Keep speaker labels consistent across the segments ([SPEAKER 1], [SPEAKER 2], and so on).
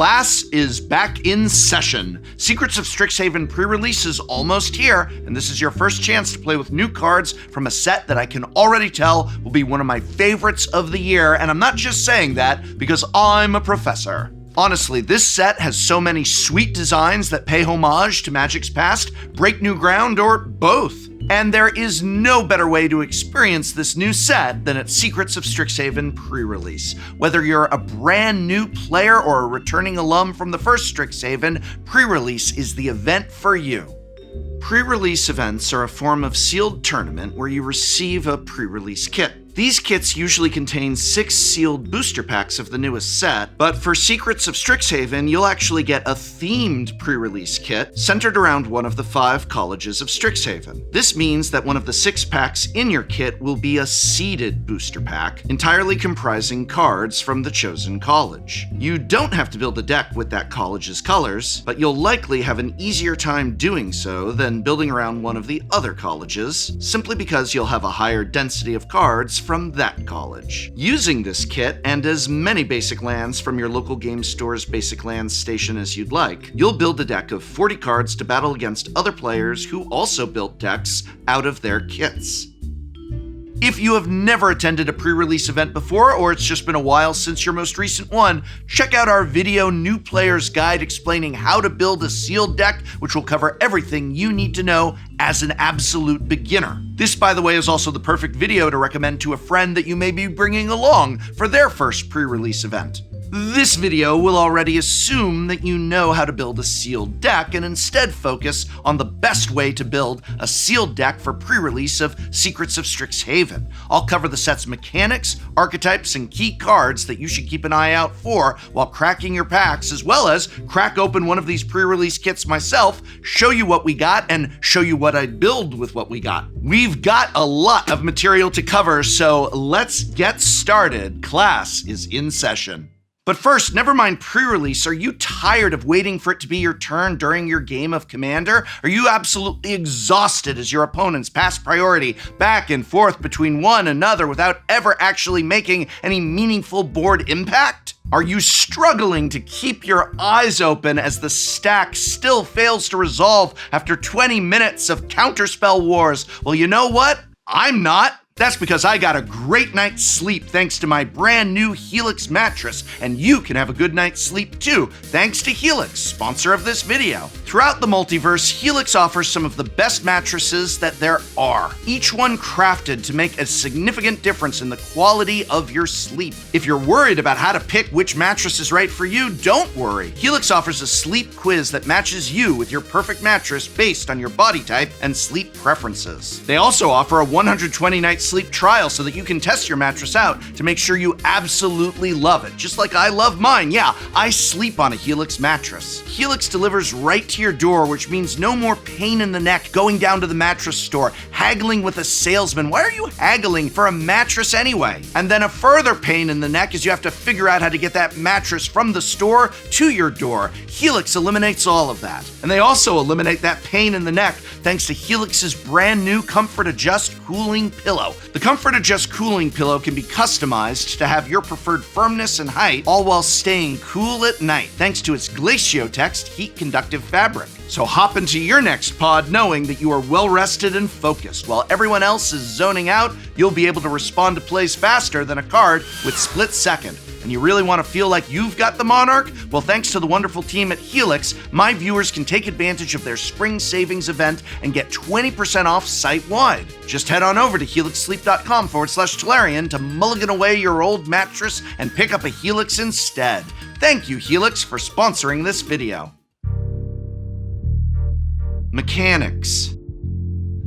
[SPEAKER 1] Class is back in session. Secrets of Strixhaven pre-release is almost here, and this is your first chance to play with new cards from a set that I can already tell will be one of my favorites of the year, and I'm not just saying that because I'm a professor. Honestly, this set has so many sweet designs that pay homage to Magic's past, break new ground, or both. And there is no better way to experience this new set than at Secrets of Strixhaven pre-release. Whether you're a brand new player or a returning alum from the first Strixhaven, pre-release is the event for you. Pre-release events are a form of sealed tournament where you receive a pre-release kit. These kits usually contain 6 sealed booster packs of the newest set, but for Secrets of Strixhaven, you'll actually get a themed pre-release kit centered around one of the 5 colleges of Strixhaven. This means that one of the 6 packs in your kit will be a seeded booster pack, entirely comprising cards from the chosen college. You don't have to build a deck with that college's colors, but you'll likely have an easier time doing so than building around one of the other colleges, simply because you'll have a higher density of cards from that college. Using this kit, and as many basic lands from your local game store's basic lands station as you'd like, you'll build a deck of 40 cards to battle against other players who also built decks out of their kits. If you have never attended a pre-release event before, or it's just been a while since your most recent one, check out our video New Player's Guide explaining how to build a sealed deck, which will cover everything you need to know as an absolute beginner. This, by the way, is also the perfect video to recommend to a friend that you may be bringing along for their first pre-release event. This video will already assume that you know how to build a sealed deck and instead focus on the best way to build a sealed deck for pre-release of Secrets of Strixhaven. I'll cover the set's mechanics, archetypes, and key cards that you should keep an eye out for while cracking your packs, as well as crack open one of these pre-release kits myself, show you what we got, and show you what I'd build with what we got. We've got a lot of material to cover, so let's get started. Class is in session. But first, never mind pre-release, are you tired of waiting for it to be your turn during your game of Commander? Are you absolutely exhausted as your opponents pass priority back and forth between one another without ever actually making any meaningful board impact? Are you struggling to keep your eyes open as the stack still fails to resolve after 20 minutes of counterspell wars? Well, you know what? I'm not. That's because I got a great night's sleep thanks to my brand new Helix mattress, and you can have a good night's sleep too, thanks to Helix, sponsor of this video. Throughout the multiverse, Helix offers some of the best mattresses that there are, each one crafted to make a significant difference in the quality of your sleep. If you're worried about how to pick which mattress is right for you, don't worry. Helix offers a sleep quiz that matches you with your perfect mattress based on your body type and sleep preferences. They also offer a 120-night sleep trial so that you can test your mattress out to make sure you absolutely love it, just like I love mine. Yeah, I sleep on a Helix mattress. Helix delivers right to your door, which means no more pain in the neck going down to the mattress store, haggling with a salesman. Why are you haggling for a mattress anyway? And then a further pain in the neck is you have to figure out how to get that mattress from the store to your door. Helix eliminates all of that. And they also eliminate that pain in the neck thanks to Helix's brand new Comfort Adjust cooling pillow. The Comfort Adjust cooling pillow can be customized to have your preferred firmness and height, all while staying cool at night, thanks to its Glaciotext heat-conductive fabric. So hop into your next pod knowing that you are well-rested and focused. While everyone else is zoning out, you'll be able to respond to plays faster than a card with split second. And you really want to feel like you've got the Monarch? Well, thanks to the wonderful team at Helix, my viewers can take advantage of their spring savings event and get 20% off site-wide. Just head on over to helixsleep.com/Tolarian to mulligan away your old mattress and pick up a Helix instead. Thank you, Helix, for sponsoring this video. Mechanics.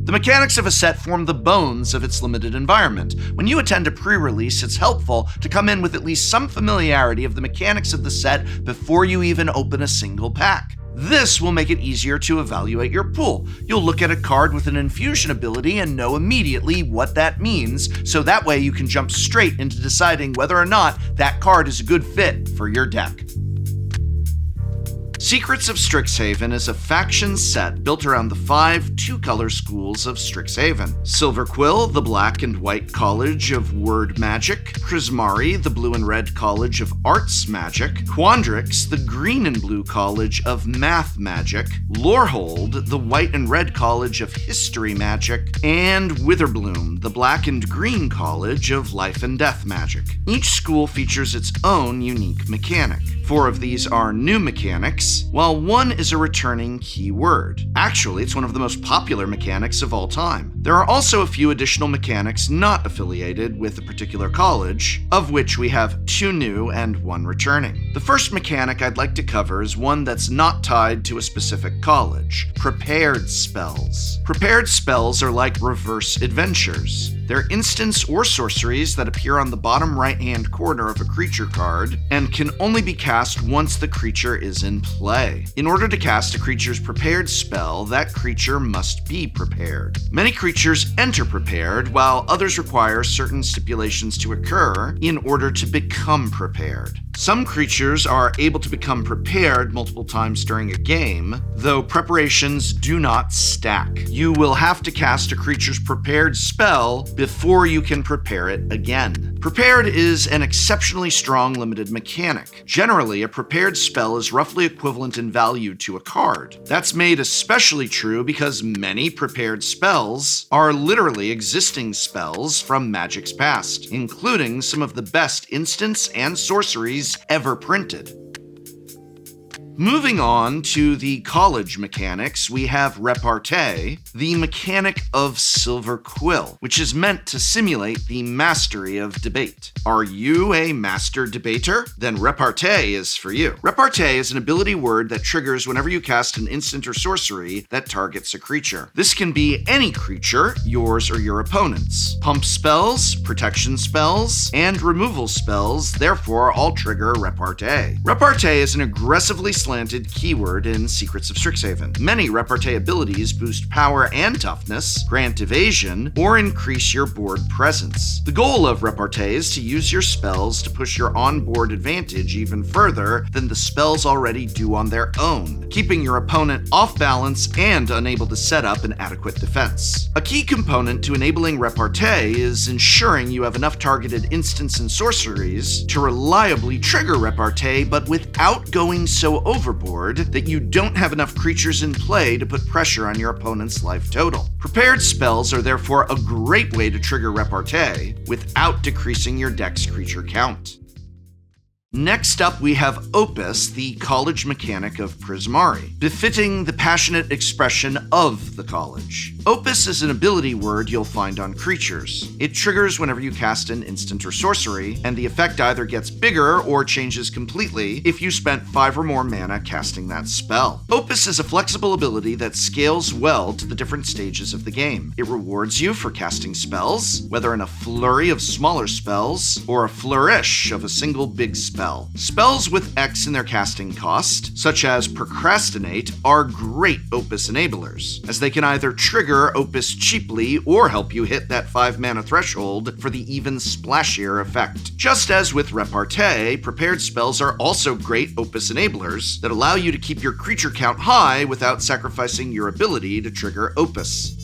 [SPEAKER 1] The mechanics of a set form the bones of its limited environment. When you attend a pre-release, it's helpful to come in with at least some familiarity of the mechanics of the set before you even open a single pack. This will make it easier to evaluate your pool. You'll look at a card with an infusion ability and know immediately what that means, so that way you can jump straight into deciding whether or not that card is a good fit for your deck. Secrets of Strixhaven is a faction set built around the 5 two-color schools of Strixhaven. Silverquill, the black and white college of word magic. Prismari, the blue and red college of arts magic. Quandrix, the green and blue college of math magic. Lorehold, the white and red college of history magic. And Witherbloom, the black and green college of life and death magic. Each school features its own unique mechanic. 4 of these are new mechanics, while 1 is a returning keyword. Actually, it's one of the most popular mechanics of all time. There are also a few additional mechanics not affiliated with a particular college, of which we have 2 new and 1 returning. The first mechanic I'd like to cover is one that's not tied to a specific college: prepared spells. Prepared spells are like reverse adventures. They're instants or sorceries that appear on the bottom right-hand corner of a creature card and can only be cast once the creature is in play. In order to cast a creature's prepared spell, that creature must be prepared. Many creatures enter prepared, while others require certain stipulations to occur in order to become prepared. Some creatures are able to become prepared multiple times during a game, though preparations do not stack. You will have to cast a creature's prepared spell before you can prepare it again. Prepared is an exceptionally strong limited mechanic. Generally, a prepared spell is roughly equivalent in value to a card. That's made especially true because many prepared spells are literally existing spells from Magic's past, including some of the best instants and sorceries ever printed. Moving on to the college mechanics, we have Repartee, the mechanic of Silverquill, which is meant to simulate the mastery of debate. Are you a master debater? Then Repartee is for you. Repartee is an ability word that triggers whenever you cast an instant or sorcery that targets a creature. This can be any creature, yours or your opponent's. Pump spells, protection spells, and removal spells therefore all trigger Repartee. Repartee is an aggressively slanted keyword in Secrets of Strixhaven. Many Repartee abilities boost power and toughness, grant evasion, or increase your board presence. The goal of Repartee is to use your spells to push your on-board advantage even further than the spells already do on their own, keeping your opponent off balance and unable to set up an adequate defense. A key component to enabling Repartee is ensuring you have enough targeted instants and sorceries to reliably trigger Repartee, but without going so overboard that you don't have enough creatures in play to put pressure on your opponent's life total. Prepared spells are therefore a great way to trigger Repartee without decreasing your deck's creature count. Next up, we have Opus, the college mechanic of Prismari, befitting the passionate expression of the college. Opus is an ability word you'll find on creatures. It triggers whenever you cast an instant or sorcery, and the effect either gets bigger or changes completely if you spent 5 or more mana casting that spell. Opus is a flexible ability that scales well to the different stages of the game. It rewards you for casting spells, whether in a flurry of smaller spells or a flourish of a single big spell. Spells with X in their casting cost, such as Procrastinate, are great Opus enablers, as they can either trigger Opus cheaply or help you hit that 5 mana threshold for the even splashier effect. Just as with Repartee, prepared spells are also great Opus enablers that allow you to keep your creature count high without sacrificing your ability to trigger Opus.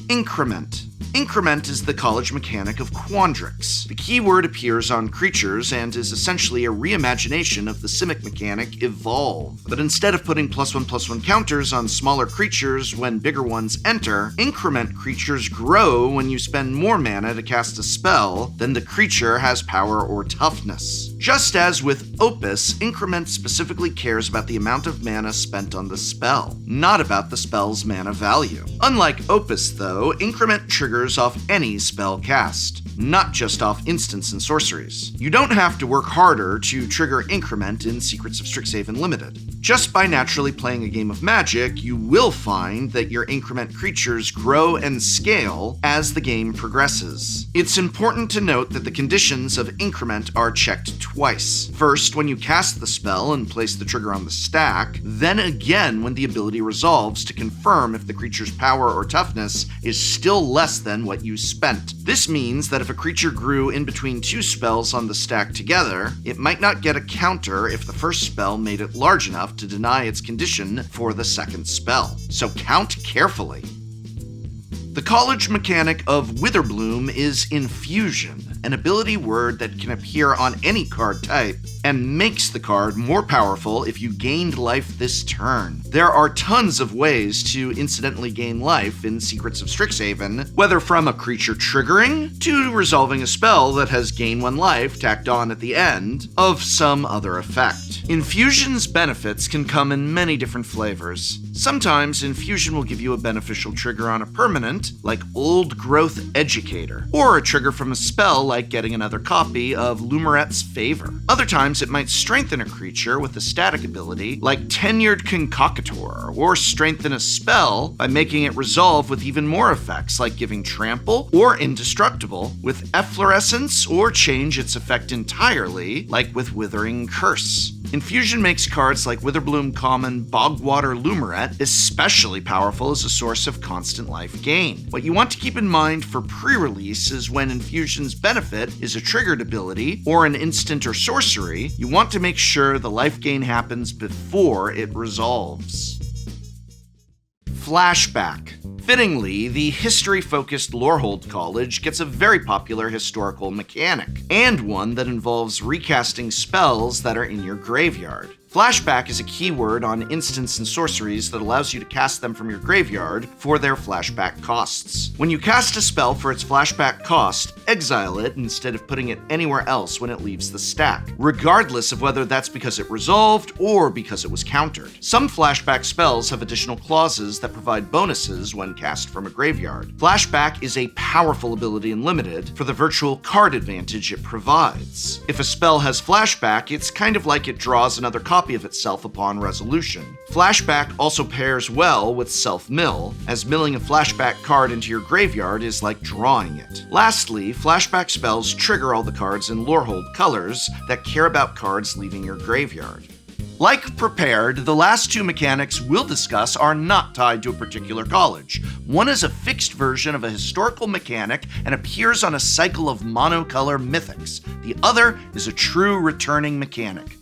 [SPEAKER 1] Increment. Increment is the college mechanic of Quandrix. The keyword appears on creatures and is essentially a reimagination of the Simic mechanic Evolve. But instead of putting +1/+1 counters on smaller creatures when bigger ones enter, increment creatures grow when you spend more mana to cast a spell than the creature has power or toughness. Just as with Opus, Increment specifically cares about the amount of mana spent on the spell, not about the spell's mana value. Unlike Opus, though, Increment triggers off any spell cast, not just off instants and sorceries. You don't have to work harder to trigger Increment in Secrets of Strixhaven Limited. Just by naturally playing a game of Magic, you will find that your Increment creatures grow and scale as the game progresses. It's important to note that the conditions of Increment are checked twice. First, when you cast the spell and place the trigger on the stack, then again when the ability resolves to confirm if the creature's power or toughness is still less than what you spent. This means that if a creature grew in between 2 spells on the stack together, it might not get a counter if the first spell made it large enough enough to deny its condition for the second spell. So count carefully. The college mechanic of Witherbloom is Infusion, an ability word that can appear on any card type and makes the card more powerful if you gained life this turn. There are tons of ways to incidentally gain life in Secrets of Strixhaven, whether from a creature triggering to resolving a spell that has gain 1 life tacked on at the end of some other effect. Infusion's benefits can come in many different flavors. Sometimes Infusion will give you a beneficial trigger on a permanent, like Old Growth Educator, or a trigger from a spell like getting another copy of Lumerette's Favor. Other times it might strengthen a creature with a static ability like Tenured Concocator, or strengthen a spell by making it resolve with even more effects like giving Trample or Indestructible with Efflorescence, or change its effect entirely like with Withering Curse. Infusion makes cards like Witherbloom Common Bogwater Lumerette especially powerful as a source of constant life gain. What you want to keep in mind for pre-release is when Infusion's benefit is a triggered ability or an instant or sorcery, you want to make sure the life gain happens before it resolves. Flashback. Fittingly, the history-focused Lorehold College gets a very popular historical mechanic, and one that involves recasting spells that are in your graveyard. Flashback is a keyword on instants and sorceries that allows you to cast them from your graveyard for their flashback costs. When you cast a spell for its flashback cost, exile it instead of putting it anywhere else when it leaves the stack, regardless of whether that's because it resolved or because it was countered. Some flashback spells have additional clauses that provide bonuses when cast from a graveyard. Flashback is a powerful ability in Limited for the virtual card advantage it provides. If a spell has flashback, it's kind of like it draws another copy of itself upon resolution. Flashback also pairs well with self-mill, as milling a flashback card into your graveyard is like drawing it. Lastly, flashback spells trigger all the cards in Lorehold colors that care about cards leaving your graveyard. Like Prepared, the last 2 mechanics we'll discuss are not tied to a particular college. One is a fixed version of a historical mechanic and appears on a cycle of monocolor mythics. The other is a true returning mechanic.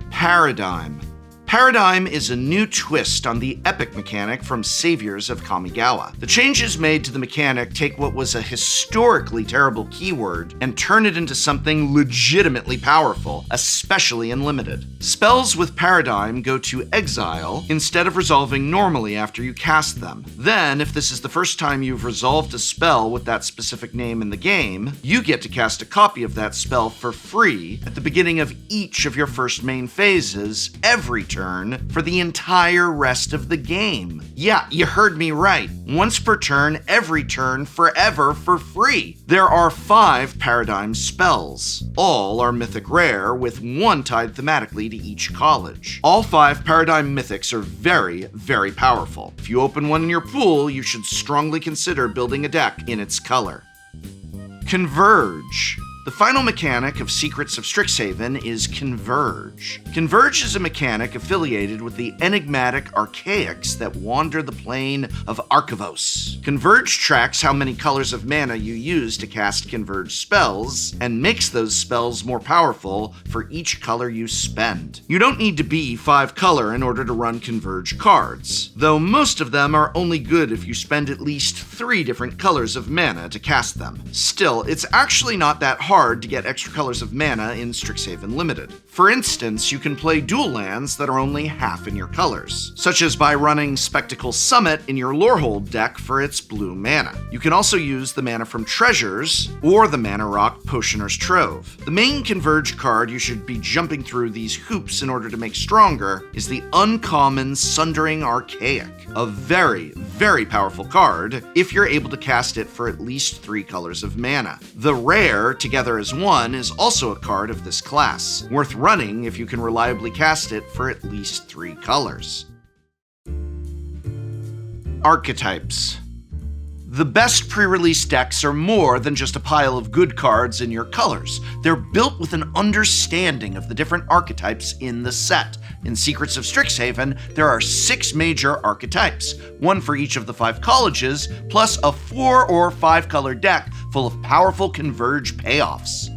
[SPEAKER 1] Paradigm. Paradigm is a new twist on the epic mechanic from Saviors of Kamigawa. The changes made to the mechanic take what was a historically terrible keyword and turn it into something legitimately powerful, especially in Limited. Spells with Paradigm go to exile instead of resolving normally after you cast them. Then, if this is the first time you've resolved a spell with that specific name in the game, you get to cast a copy of that spell for free at the beginning of each of your first main phases every turn for the entire rest of the game. Yeah, you heard me right. Once per turn, every turn, forever, for free. There are 5 Paradigm spells. All are mythic rare, with 1 tied thematically to each college. All 5 Paradigm mythics are very, very powerful. If you open one in your pool, you should strongly consider building a deck in its color. Converge. The final mechanic of Secrets of Strixhaven is Converge. Converge is a mechanic affiliated with the enigmatic Archaics that wander the plane of Archivos. Converge tracks how many colors of mana you use to cast Converge spells, and makes those spells more powerful for each color you spend. You don't need to be 5 color in order to run Converge cards, though most of them are only good if you spend at least 3 different colors of mana to cast them. Still, it's actually not that hard to get extra colors of mana in Strixhaven Limited. For instance, you can play dual lands that are only half in your colors, such as by running Spectacle Summit in your Lorehold deck for its blue mana. You can also use the mana from Treasures or the Mana Rock Potioner's Trove. The main Converge card you should be jumping through these hoops in order to make stronger is the uncommon Sundering Archaic, a very, very powerful card if you're able to cast it for at least 3 colors of mana. The rare, Together as One, is also a card of this class, worth running if you can reliably cast it for at least 3 colors. Archetypes. The best pre-release decks are more than just a pile of good cards in your colors. They're built with an understanding of the different archetypes in the set. In Secrets of Strixhaven, there are 6 major archetypes, 1 for each of the 5 colleges, plus a 4 or 5 color deck full of powerful Converge payoffs.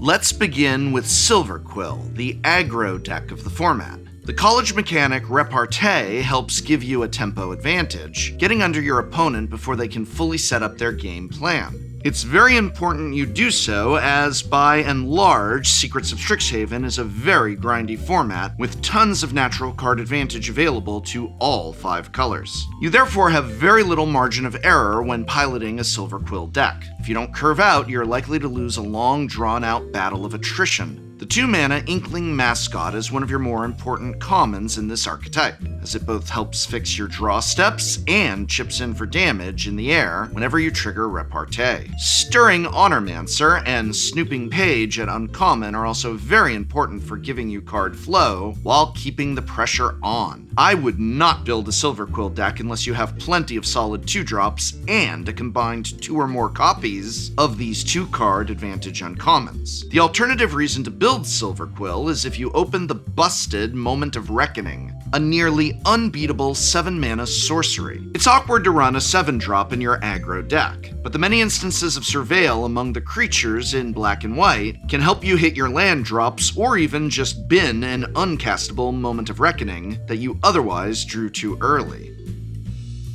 [SPEAKER 1] Let's begin with Silverquill, the aggro deck of the format. The college mechanic repartee helps give you a tempo advantage, getting under your opponent before they can fully set up their game plan. It's very important you do so, as by and large, Secrets of Strixhaven is a very grindy format with tons of natural card advantage available to all 5 colors. You therefore have very little margin of error when piloting a Silverquill deck. If you don't curve out, you're likely to lose a long, drawn-out battle of attrition. The 2-mana Inkling Mascot is one of your more important commons in this archetype, as it both helps fix your draw steps and chips in for damage in the air whenever you trigger repartee. Stirring Honormancer and Snooping Page at uncommon are also very important for giving you card flow while keeping the pressure on. I would not build a Silverquill deck unless you have plenty of solid 2-drops and a combined 2 or more copies of these 2-card advantage uncommons. The alternative reason to build Silverquill is if you open the busted Moment of Reckoning, a nearly unbeatable 7-mana sorcery. It's awkward to run a 7-drop in your aggro deck, but the many instances of Surveil among the creatures in black and white can help you hit your land drops or even just bin an uncastable Moment of Reckoning that you otherwise drew too early.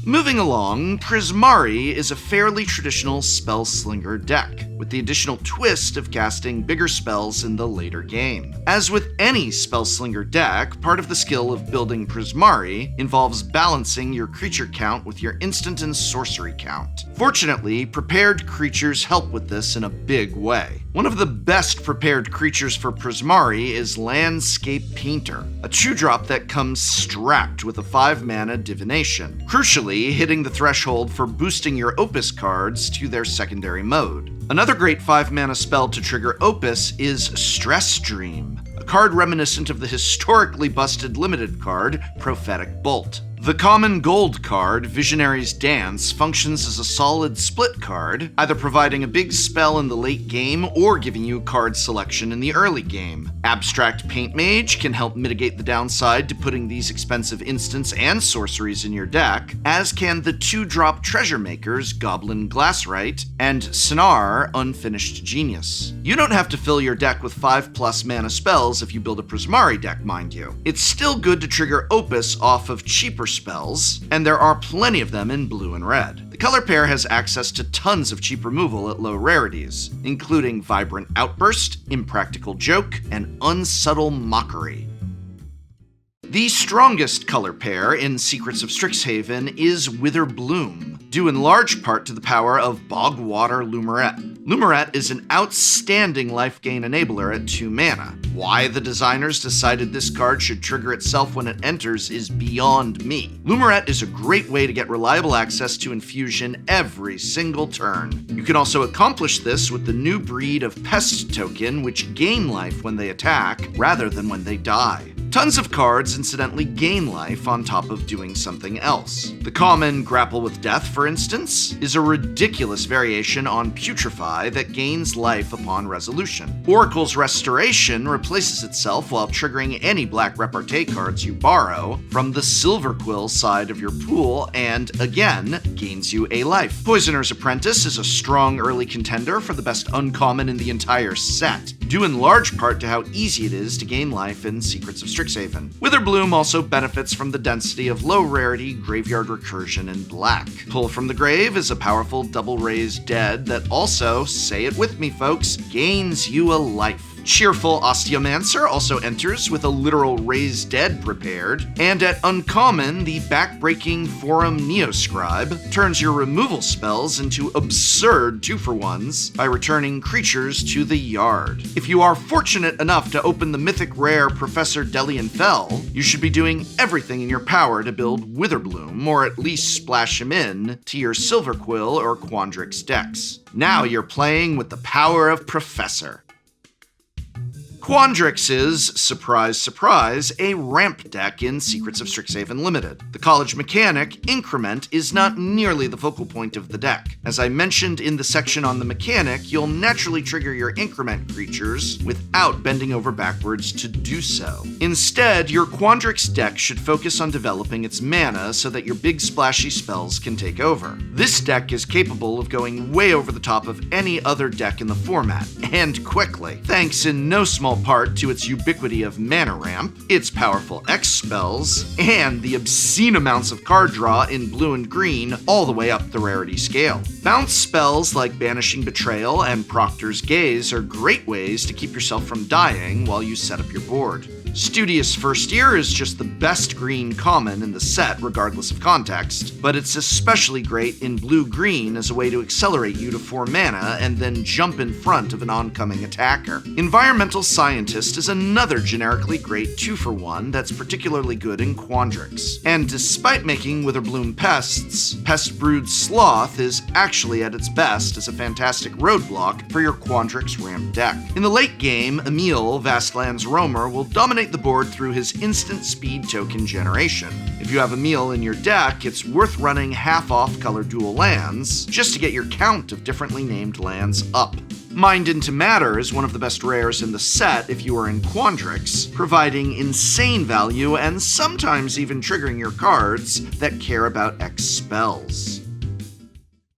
[SPEAKER 1] Moving along, Prismari is a fairly traditional spellslinger deck, with the additional twist of casting bigger spells in the later game. As with any spellslinger deck, part of the skill of building Prismari involves balancing your creature count with your instant and sorcery count. Fortunately, prepared creatures help with this in a big way. One of the best prepared creatures for Prismari is Landscape Painter, a 2-drop that comes strapped with a 5-mana divination, crucially hitting the threshold for boosting your Opus cards to their secondary mode. Another great 5-mana spell to trigger Opus is Stress Dream, a card reminiscent of the historically busted limited card Prophetic Bolt. The common gold card, Visionary's Dance, functions as a solid split card, either providing a big spell in the late game or giving you card selection in the early game. Abstract Paint Mage can help mitigate the downside to putting these expensive instants and sorceries in your deck, as can the 2-drop Treasure Makers, Goblin Glasswright, and Sinar, Unfinished Genius. You don't have to fill your deck with 5+ mana spells if you build a Prismari deck, mind you. It's still good to trigger Opus off of cheaper spells, and there are plenty of them in blue and red. The color pair has access to tons of cheap removal at low rarities, including Vibrant Outburst, Impractical Joke, and Unsubtle Mockery. The strongest color pair in Secrets of Strixhaven is Witherbloom, due in large part to the power of Bogwater Lumerette. Lumerette is an outstanding life gain enabler at 2 mana. Why the designers decided this card should trigger itself when it enters is beyond me. Lumerette is a great way to get reliable access to infusion every single turn. You can also accomplish this with the new breed of Pest token, which gain life when they attack rather than when they die. Tons of cards incidentally gain life on top of doing something else. The common Grapple with Death, for instance, is a ridiculous variation on Putrefy that gains life upon resolution. Oracle's Restoration replaces itself while triggering any black repartee cards you borrow from the Silverquill side of your pool and, again, gains you a life. Poisoner's Apprentice is a strong early contender for the best uncommon in the entire set, due in large part to how easy it is to gain life in Secrets of Strixhaven. Witherbloom also benefits from the density of low-rarity Graveyard Recursion in black. Pull from the Grave is a powerful double-raised dead that also, say it with me folks, gains you a life. Cheerful Osteomancer also enters with a literal raised dead prepared, and at uncommon, the backbreaking Forum Neoscribe turns your removal spells into absurd 2-for-1s by returning creatures to the yard. If you are fortunate enough to open the mythic rare Professor Delian Fell, you should be doing everything in your power to build Witherbloom, or at least splash him in to your Silverquill or Quandrix decks. Now you're playing with the power of Professor. Quandrix is, surprise, surprise, a ramp deck in Secrets of Strixhaven Limited. The college mechanic, Increment, is not nearly the focal point of the deck. As I mentioned in the section on the mechanic, you'll naturally trigger your Increment creatures without bending over backwards to do so. Instead, your Quandrix deck should focus on developing its mana so that your big splashy spells can take over. This deck is capable of going way over the top of any other deck in the format, and quickly, thanks in no small part to its ubiquity of mana ramp, its powerful X spells, and the obscene amounts of card draw in blue and green all the way up the rarity scale. Bounce spells like Banishing Betrayal and Proctor's Gaze are great ways to keep yourself from dying while you set up your board. Studious First Year is just the best green common in the set regardless of context, but it's especially great in blue-green as a way to accelerate you to 4 mana and then jump in front of an oncoming attacker. Environmental Scientist is another generically great 2-for-1 that's particularly good in Quandrix. And despite making Witherbloom pests, Pestbrood Sloth is actually at its best as a fantastic roadblock for your Quandrix ramp deck. In the late game, Emil, Vastland's Roamer, will dominate the board through his instant speed token generation. If you have Emil in your deck, it's worth running half-off color dual lands just to get your count of differently named lands up. Mind into Matter is one of the best rares in the set if you are in Quandrix, providing insane value and sometimes even triggering your cards that care about X spells.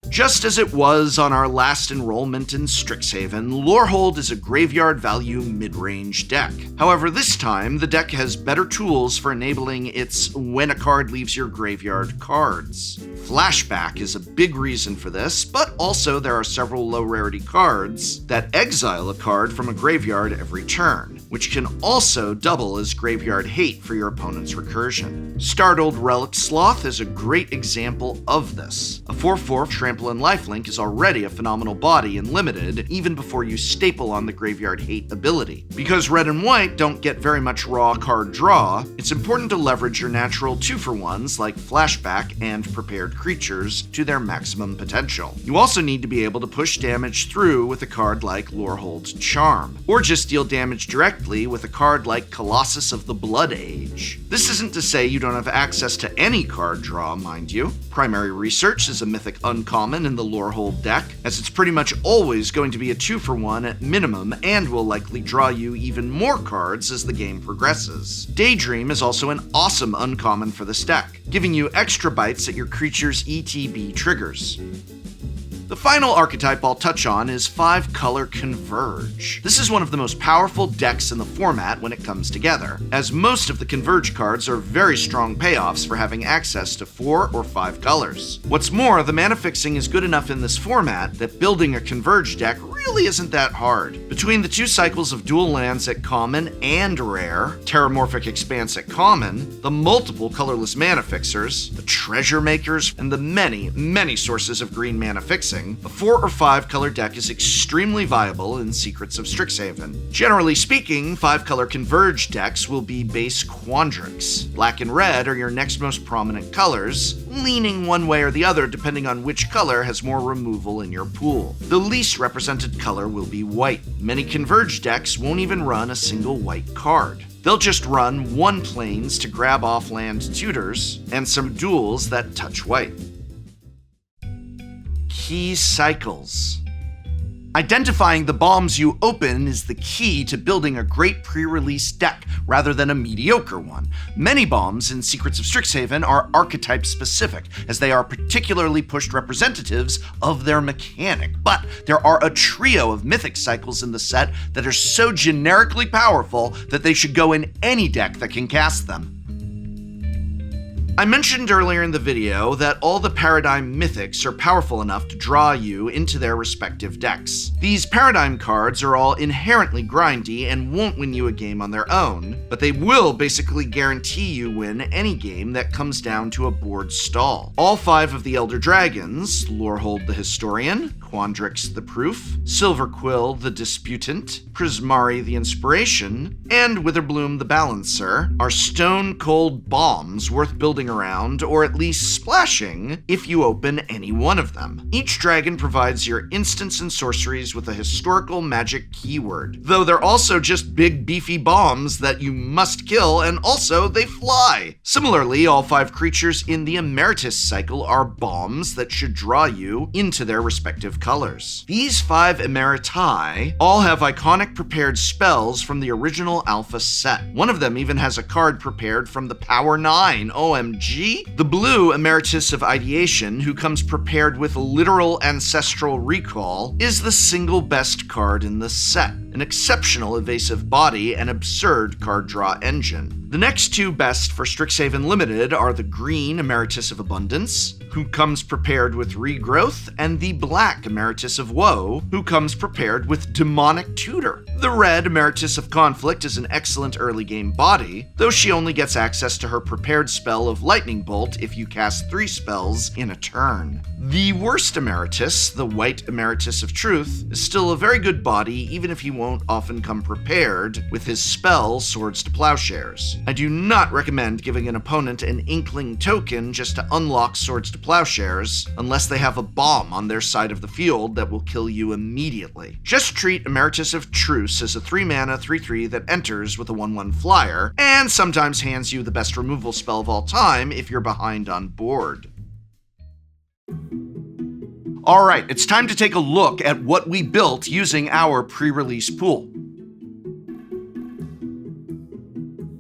[SPEAKER 1] Just as it was on our last enrollment in Strixhaven, Lorehold is a graveyard value mid-range deck. However, this time, the deck has better tools for enabling its when a card leaves your graveyard cards. Flashback is a big reason for this, but also there are several low-rarity cards that exile a card from a graveyard every turn, which can also double as graveyard hate for your opponent's recursion. Startled Relic Sloth is a great example of this. A 4/4 trample and lifelink is already a phenomenal body in Limited, even before you staple on the graveyard hate ability. Because red and white don't get very much raw card draw, it's important to leverage your natural 2-for-1s like Flashback and Prepared Creatures to their maximum potential. You also need to be able to push damage through with a card like Lorehold Charm, or just deal damage directly with a card like Colossus of the Blood Age. This isn't to say you don't have access to any card draw, mind you. Primary Research is a mythic uncommon in the Lorehold deck, as it's pretty much always going to be a 2-for-1 at minimum and will likely draw you even more cards as the game progresses. Daydream is also an awesome uncommon for this deck, giving you extra bites at your creature's ETB triggers. The final archetype I'll touch on is 5-Color Converge. This is one of the most powerful decks in the format when it comes together, as most of the Converge cards are very strong payoffs for having access to 4 or 5 colors. What's more, the mana fixing is good enough in this format that building a Converge deck really isn't that hard. Between the 2 cycles of dual lands at common and rare, Terramorphic Expanse at common, the multiple colorless mana fixers, the treasure makers, and the many, many sources of green mana fixing, a 4 or 5 color deck is extremely viable in Secrets of Strixhaven. Generally speaking, 5-color Converge decks will be base Quandrix. Black and red are your next most prominent colors, leaning one way or the other depending on which color has more removal in your pool. The least represented color will be white. Many Converge decks won't even run a single white card. They'll just run 1 planes to grab off land tutors, and some duels that touch white. Key cycles. Identifying the bombs you open is the key to building a great pre-release deck rather than a mediocre one. Many bombs in Secrets of Strixhaven are archetype specific, as they are particularly pushed representatives of their mechanic. But there are a trio of mythic cycles in the set that are so generically powerful that they should go in any deck that can cast them. I mentioned earlier in the video that all the Paradigm Mythics are powerful enough to draw you into their respective decks. These Paradigm cards are all inherently grindy and won't win you a game on their own, but they will basically guarantee you win any game that comes down to a board stall. All 5 of the Elder Dragons, Lorehold the Historian, Quandrix the Proof, Silverquill the Disputant, Prismari the Inspiration, and Witherbloom the Balancer, are stone-cold bombs worth building floating around, or at least splashing, if you open any one of them. Each dragon provides your instants and sorceries with a historical magic keyword, though they're also just big beefy bombs that you must kill, and also they fly. Similarly, all 5 creatures in the Emeritus cycle are bombs that should draw you into their respective colors. These 5 Emeriti all have iconic prepared spells from the original Alpha set. One of them even has a card prepared from the Power 9, OMG! The blue Emeritus of Ideation, who comes prepared with literal ancestral recall, is the single best card in the set. An exceptional evasive body and absurd card draw engine. The next 2 best for Strixhaven Limited are the green Emeritus of Abundance, who comes prepared with Regrowth, and the black Emeritus of Woe, who comes prepared with Demonic Tutor. The red Emeritus of Conflict is an excellent early game body, though she only gets access to her prepared spell of Lightning Bolt if you cast 3 spells in a turn. The worst Emeritus, the white Emeritus of Truth, is still a very good body even if he won't often come prepared with his spell Swords to Plowshares. I do not recommend giving an opponent an Inkling token just to unlock Swords to Plowshares unless they have a bomb on their side of the field that will kill you immediately. Just treat Emeritus of Truce as a 3-mana 3/3 that enters with a 1/1 flyer, and sometimes hands you the best removal spell of all time if you're behind on board. Alright, it's time to take a look at what we built using our pre-release pool.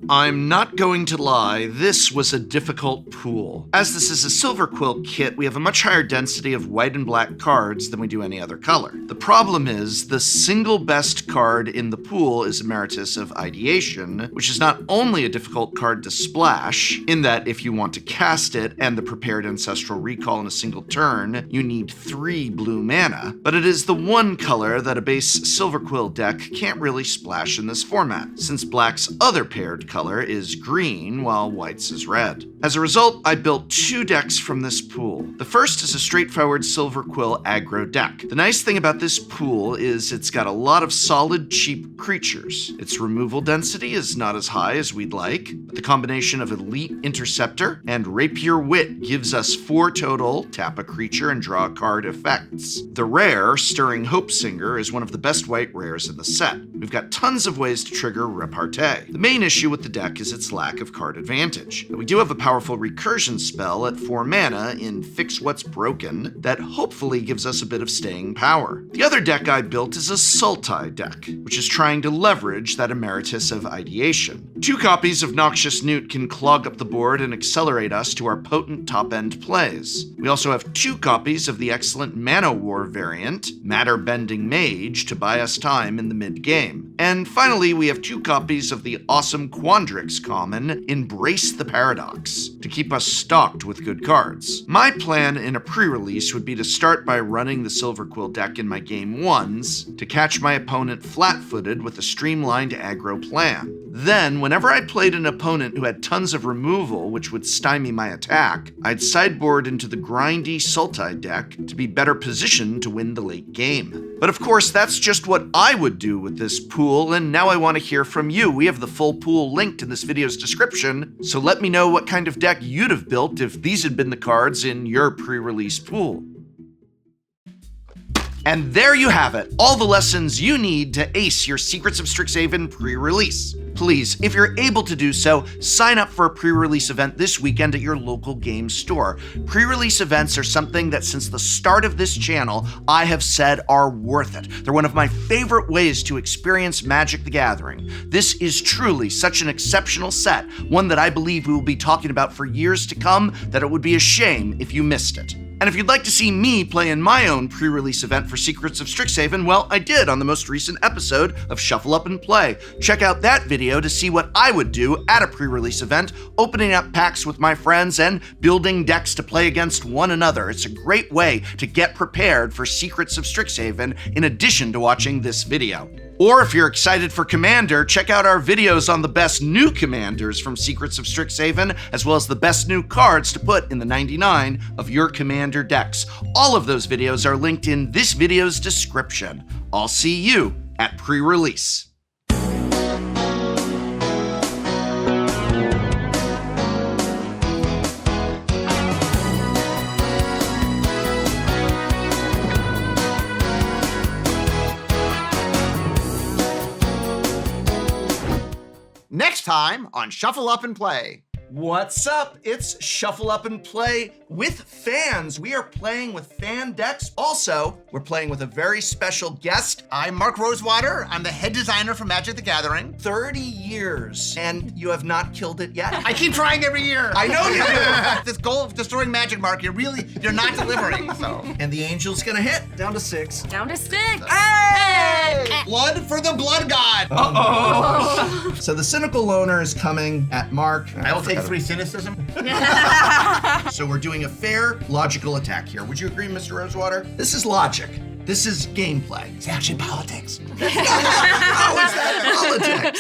[SPEAKER 1] I'm not going to lie, this was a difficult pool. As this is a Silver Quill kit, we have a much higher density of white and black cards than we do any other color. The problem is, the single best card in the pool is Emeritus of Ideation, which is not only a difficult card to splash, in that if you want to cast it and the prepared Ancestral Recall in a single turn, you need 3 blue mana, but it is the one color that a base Silver Quill deck can't really splash in this format, since black's other paired color is green, while white's is red. As a result, I built 2 decks from this pool. The first is a straightforward Silver Quill aggro deck. The nice thing about this pool is it's got a lot of solid, cheap creatures. Its removal density is not as high as we'd like, but the combination of Elite Interceptor and Rapier Wit gives us 4 total tap a creature and draw a card effects. The rare Stirring Hope Singer is one of the best white rares in the set. We've got tons of ways to trigger Repartee. The main issue with the deck is its lack of card advantage. But we do have a powerful recursion spell at 4 mana in Fix What's Broken that hopefully gives us a bit of staying power. The other deck I built is a Sultai deck, which is trying to leverage that Emeritus of Ideation. 2 copies of Noxious Newt can clog up the board and accelerate us to our potent top-end plays. We also have 2 copies of the excellent Mana War variant, Matter Bending Mage, to buy us time in the mid-game. And finally, we have 2 copies of the awesome Quandrix common, Embrace the Paradox, to keep us stocked with good cards. My plan in a pre-release would be to start by running the Silver Quill deck in my game 1s to catch my opponent flat-footed with a streamlined aggro plan. Then, whenever I played an opponent who had tons of removal, which would stymie my attack, I'd sideboard into the grindy Sultai deck to be better positioned to win the late game. But of course, that's just what I would do with this pool, and now I want to hear from you. We have the full pool linked in this video's description, so let me know what kind of deck you'd have built if these had been the cards in your pre-release pool. And there you have it, all the lessons you need to ace your Secrets of Strixhaven pre-release. Please, if you're able to do so, sign up for a pre-release event this weekend at your local game store. Pre-release events are something that since the start of this channel, I have said are worth it. They're one of my favorite ways to experience Magic the Gathering. This is truly such an exceptional set, one that I believe we will be talking about for years to come, that it would be a shame if you missed it. And if you'd like to see me play in my own pre-release event for Secrets of Strixhaven, well, I did on the most recent episode of Shuffle Up and Play. Check out that video to see what I would do at a pre-release event, opening up packs with my friends and building decks to play against one another. It's a great way to get prepared for Secrets of Strixhaven in addition to watching this video. Or if you're excited for Commander, check out our videos on the best new commanders from Secrets of Strixhaven, as well as the best new cards to put in the 99 of your Commander decks. All of those videos are linked in this video's description. I'll see you at pre-release.
[SPEAKER 2] time on Shuffle Up and Play.
[SPEAKER 1] What's up? It's Shuffle Up and Play with fans. We are playing with fan decks. Also, we're playing with a very special guest.
[SPEAKER 2] I'm Mark Rosewater. I'm the head designer for Magic the Gathering.
[SPEAKER 1] 30 years, and you have not killed it yet.
[SPEAKER 2] I keep trying every year.
[SPEAKER 1] I know you do.
[SPEAKER 2] This goal of destroying Magic, Mark, you're not delivering. So.
[SPEAKER 1] And the angel's gonna hit. Down to 6.
[SPEAKER 3] Down to 6.
[SPEAKER 2] Hey! Blood for the Blood God.
[SPEAKER 3] Uh-oh.
[SPEAKER 1] So the cynical loner is coming at Mark.
[SPEAKER 2] I will take 3 cynicism.
[SPEAKER 1] So we're doing a fair, logical attack here. Would you agree, Mr. Rosewater? This is logic. This is gameplay.
[SPEAKER 2] It's actually politics.